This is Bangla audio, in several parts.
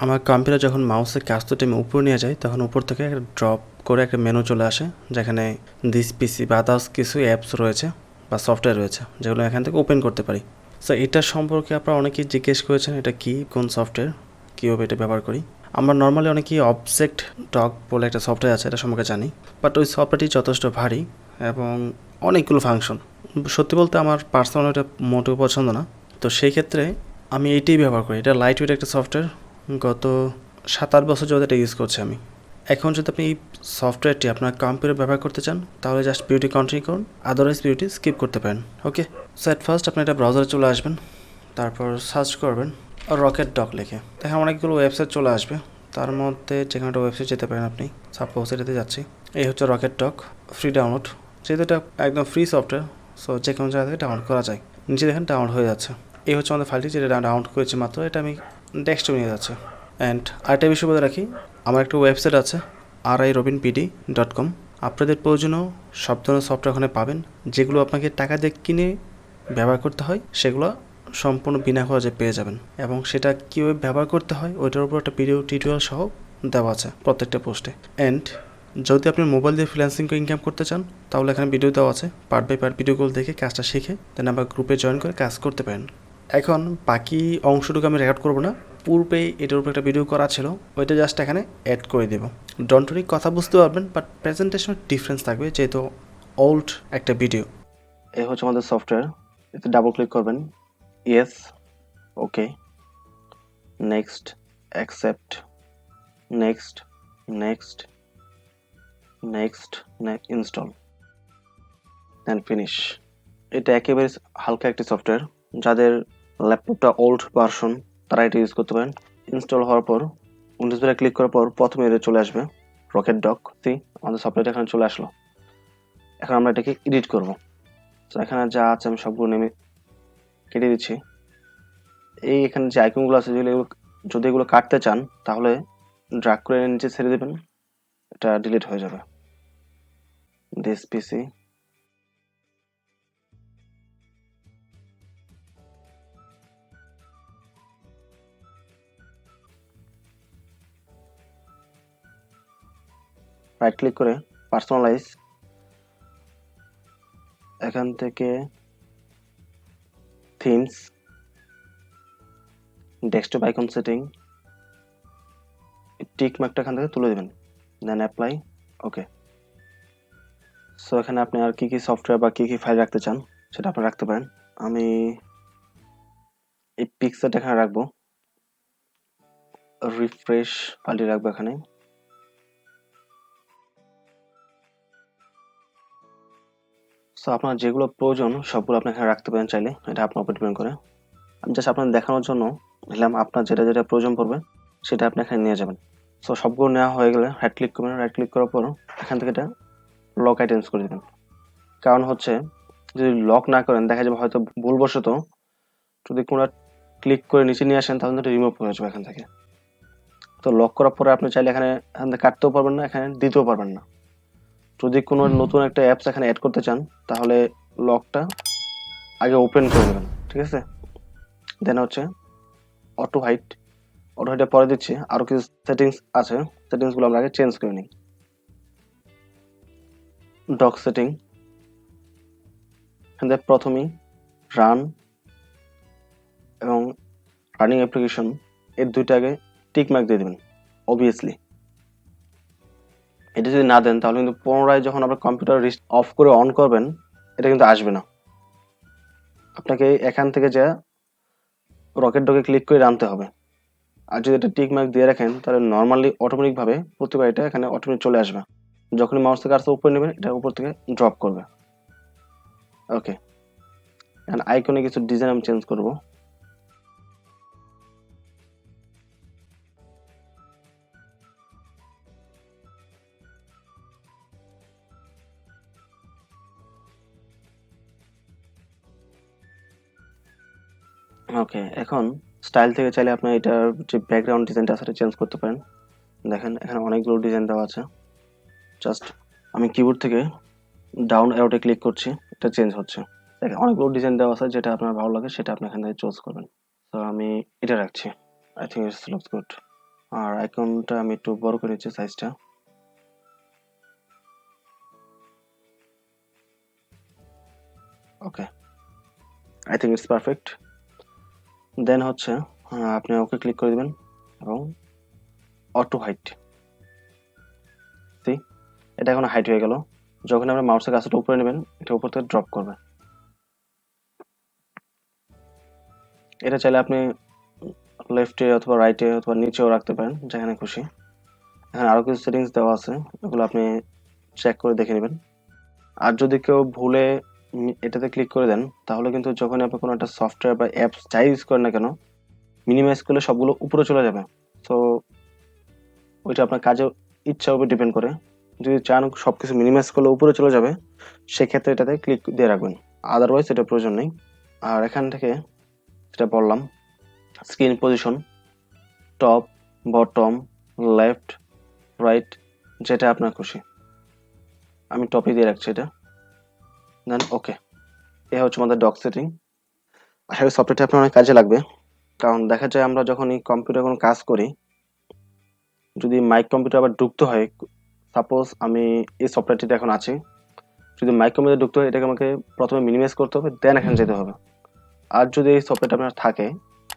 আমার কম্পিউটার যখন মাউসের কাজটা আমি উপরে নিয়ে যাই তখন উপর থেকে একটা ড্রপ করে একটা মেনু চলে আসে যেখানে দিস পিসি বা আদার্স কিছু অ্যাপস রয়েছে বা সফটওয়্যার রয়েছে যেগুলো এখান থেকে ওপেন করতে পারি। সো এটা সম্পর্কে আপনারা অনেকেই জিজ্ঞেস করেছেন এটা কি, কোন সফটওয়্যার, কীভাবে এটা ব্যবহার করি। আমরা নর্মালি অনেকেই অবজেক্ট ডক বলে একটা সফটওয়্যার আছে এটা সম্পর্কে জানি, বাট ওই সফটওয়্যারটি যথেষ্ট ভারী এবং অনেকগুলো ফাংশন। সত্যি বলতে আমার পার্সোনাল এটা মোটেও পছন্দ না। তো সেই ক্ষেত্রে আমি এইটাই ব্যবহার করি। এটা লাইট ওয়েট একটা সফটওয়্যার, গত 7-8 বছর যাবত এটা ইউজ করছি আমি। এখন যদি আপনি এই সফটওয়্যারটি আপনার কম্পিউটার ব্যবহার করতে চান তাহলে জাস্ট বিউটি কন্টিনিউ করুন, আদারওয়াইজ বিউটি স্কিপ করতে পারেন। ওকে, সো অ্যাট ফার্স্ট আপনি এটা ব্রাউজারে চলে আসবেন, তারপর সার্চ করবেন RocketDock লিখে। দেখেন অনেকগুলো ওয়েবসাইট চলে আসবে, তার মধ্যে যেখানে একটা ওয়েবসাইট যেতে পারেন আপনি। সাপোজ এটাতে যাচ্ছি, এই হচ্ছে RocketDock, ফ্রি ডাউনলোড। যেহেতু এটা একদম ফ্রি সফটওয়্যার, সো যে কোনো জায়গা থেকে ডাউনলোড করা যায়। নিচে দেখেন ডাউনলোড হয়ে যাচ্ছে। এই হচ্ছে আমাদের ফাইলটি যেটা ডাউনলোড করেছি মাত্র, এটা আমি ডেস্কটপে নিয়ে যাচ্ছে। অ্যান্ড আরেকটা বিষয় বলে রাখি, আমার একটা ওয়েবসাইট আছে rirobineee.com। আপনাদের প্রয়োজনীয় সব ধরনের সফটওয়্যার ওখানে পাবেন, যেগুলো আপনাকে টাকা দিয়ে কিনে ব্যবহার করতে হয় সেগুলো সম্পূর্ণ বিনা খরচে পেয়ে যাবেন। এবং সেটা কীভাবে ব্যবহার করতে হয় ওইটার উপর একটা ভিডিও টিউটোরিয়াল সহ দেওয়া আছে প্রত্যেকটা পোস্টে। অ্যান্ড যদি আপনি মোবাইল দিয়ে ফ্রিল্যান্সিং করে ইনকাম করতে চান তাহলে এখানে ভিডিও দেওয়া আছে, পার্ট বাই পার্ট ভিডিওগুলো দেখে কাজটা শিখে দেন আবার গ্রুপে জয়েন করে কাজ করতে পারেন। এখন বাকি অংশটুকু আমি রেকর্ড করবো না, পূর্বে এটার উপর একটা ভিডিও করা ছিল, ওইটা জাস্ট এখানে অ্যাড করে দেবো। ডন্ট ওয়ারি, কথা বুঝতে পারবেন, বাট প্রেজেন্টেশনের ডিফারেন্স থাকবে যেহেতু ওল্ড একটা ভিডিও। এই হচ্ছে আমাদের সফটওয়্যার, এতে ডাবল ক্লিক করবেন, yes, okay, next, accept, next, next, next, install, then finish. এটা একেবারে হালকা একটি সফটওয়্যার, যাদের ল্যাপটপটা ওল্ড ভার্সন তারা এটা ইউজ করতে পারেন। ইনস্টল হওয়ার পর উইন্ডোজ বারে ক্লিক করার পর প্রথমে এটা চলে আসবে RocketDock। আমাদের সফটওয়্যারটা এখানে চলে আসলো। এখন আমরা এটাকে এডিট করব। তো এখানে যা আছে আমি সবগুলো নেমে কেটে দিচ্ছি। এই এখানে যে আইকনগুলো আছে যদি এগুলো কাটতে চান তাহলে ড্র্যাগ করে নিচে ছেড়ে দেবেন, এটা ডিলিট হয়ে যাবে। দিস পিসি, রাইট ক্লিক করে পার্সোনালাইজ, এখান থেকে themes, desktop icon setting, tick মার্কটা এখান থেকে তুলে দেবেন, দেন অ্যাপ্লাই, ওকে। সো এখানে আপনি আর কি কি সফটওয়্যার বা কি কি ফাইল রাখতে চান সেটা আপনি রাখতে পারেন। আমি এই পিকচারটা এখানে রাখবো, রিফ্রেশ ফাইলটি রাখবো এখানে। সো আপনার যেগুলো প্রয়োজন সবগুলো আপনি এখানে রাখতে পারেন চাইলে, এটা আপনার উপর ডিপেন্ড করে। আমি জাস্ট আপনার দেখানোর জন্য নিলাম, আপনার যেটা যেটা প্রয়োজন পড়বে সেটা আপনি এখানে নিয়ে যাবেন। সো সবগুলো নেওয়া হয়ে গেলে রাইট ক্লিক করবেন, রাইট ক্লিক করার পর এখান থেকে এটা লক আইটেমস করে দেবেন। কারণ হচ্ছে যদি লক না করেন দেখা যাবে হয়তো ভুলবশত যদি কোনো ক্লিক করে নিচে নিয়ে আসেন তাহলে এটা রিমুভ হয়ে যাবে এখান থেকে। তো লক করার পরে আপনি চাইলে এখানে কাটতেও পারবেন না, এখানে দিতেও পারবেন না। যদি কোনো নতুন একটা অ্যাপস এখানে অ্যাড করতে চান তাহলে লকটা আগে ওপেন করে দেবেন, ঠিক আছে। দেন হচ্ছে অটো হাইটটা পরে দিচ্ছি, আরো কিছু সেটিংস আছে, সেটিংসগুলো আমরা আগে চেঞ্জ করে নিই। ডক সেটিং, এখানে প্রথমেই রান এবং রানিং অ্যাপ্লিকেশন এর দুইটা আগে টিক মার্ক দিয়ে দেবেন অবভিয়াসলি। এটা যদি না দেন তাহলে কিন্তু পুনরায় যখন আপনার কম্পিউটার অফ করে অন করবেন এটা কিন্তু আসবে না। আপনাকে এখান থেকে যা RocketDock ক্লিক করে আনতে হবে। আর যদি এটা টিক মার্ক দিয়ে রাখেন তাহলে নর্মালি অটোমেটিক ভাবে প্রতিবার এটা এখানে অটোমেটিক চলে আসবে। যখনই মাউস থেকে কার্সর উপরে নেবেন এটা উপর থেকে ড্রপ করবে। ওকে, এখন আইকনে কিছু ডিজাইন আমি চেঞ্জ করব। ওকে, এখন স্টাইল থেকে চাইলে আপনি এটার যে ব্যাকগ্রাউন্ড ডিজাইনটা আছে সেটা চেঞ্জ করতে পারেন। দেখেন এখানে অনেকগুলো ডিজাইন দেওয়া আছে, জাস্ট আমি কিবোর্ড থেকে ডাউন অ্যারোতে ক্লিক করছি, এটা চেঞ্জ হচ্ছে। দেখেন অনেকগুলো ডিজাইন দেওয়া আছে, যেটা আপনার ভালো লাগে সেটা আপনি এখান থেকে চুজ করবেন। তো আমি এটা রাখছি, I think it's looks good. আর আইকনটা আমি একটু বড় করে নিচ্ছি সাইজটা। Okay, I think it's perfect. Then হচ্ছে আপনি ওকে ক্লিক করে দিবেন এবং অটো হাইট, সি এটা এখন হাইট হয়ে গেল। যখন আমরা মাউসের কাছটা উপরে নেবেন, এটা উপর থেকে ড্রপ করবে। এটা চাইলে আপনি লেফটে অথবা রাইটে অথবা নিচেও রাখতে পারেন, যেখানে খুশি। এখানে আরো কিছু সেটিংস দেওয়া আছে, এগুলো আপনি চেক করে দেখে নেবেন। আর যদি কেউ ভুলে এটাতে ক্লিক করে দেন, তাহলে কিন্তু যখন আপনি কোনো একটা সফটওয়্যার বা অ্যাপস যাই ইউজ করেন না কেন, মিনিমাইজ করলে সবগুলো উপরে চলে যাবে। তো ওইটা আপনার কাজের ইচ্ছার উপর ডিপেন্ড করে। যদি চান সবকিছু মিনিমাইজ করলে উপরে চলে যাবে, সেক্ষেত্রে এটাতে ক্লিক দিয়ে রাখবেন, আদারওয়াইজ এটা প্রয়োজন নেই। আর এখান থেকে যেটা বললাম, screen position, top, bottom, left, right, যেটা আপনার খুশি, আমি টপে দিয়ে রাখছি এটা। দেন ওকে, এ হচ্ছে আমাদের ডক সেটিং। আসলে সফটওয়্যারটা আপনার অনেক কাজে লাগবে, কারণ দেখা যায় আমরা যখন এই কম্পিউটার কোনো কাজ করি, যদি মাইক কম্পিউটার আবার ঢুকতে হয়, সাপোজ আমি এই সফটওয়্যারটিতে এখন আছি, যদি মাইক কম্পিউটার ঢুকতে হয়, এটাকে আমাকে প্রথমে মিনিমাইজ করতে হবে, দেন এখানে যেতে হবে। আর যদি এই সফটওয়্যারটা আপনার থাকে,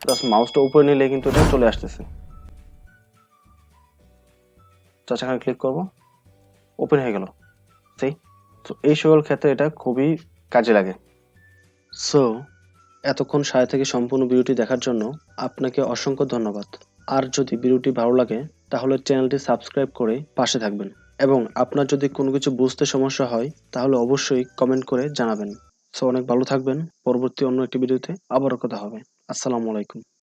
জাস্ট মাউসটা উপরে নিলে কিন্তু এটা চলে আসতেছে। জাস্ট এখানে ক্লিক করবো, ওপেন হয়ে গেল। সেই তো এই সকল ক্ষেত্রে এটা খুবই কাজে লাগে। সো এতক্ষণ সাথে থেকে সম্পূর্ণ ভিডিওটি দেখার জন্য আপনাকে অসংখ্য ধন্যবাদ। আর যদি ভিডিওটি ভালো লাগে, তাহলে চ্যানেলটি সাবস্ক্রাইব করে পাশে থাকবেন, এবং আপনার যদি কোনো কিছু বুঝতে সমস্যা হয়, তাহলে অবশ্যই কমেন্ট করে জানাবেন। সো অনেক ভালো থাকবেন। পরবর্তী অন্য একটি ভিডিওতে আবারও কথা হবে। আসসালামু আলাইকুম।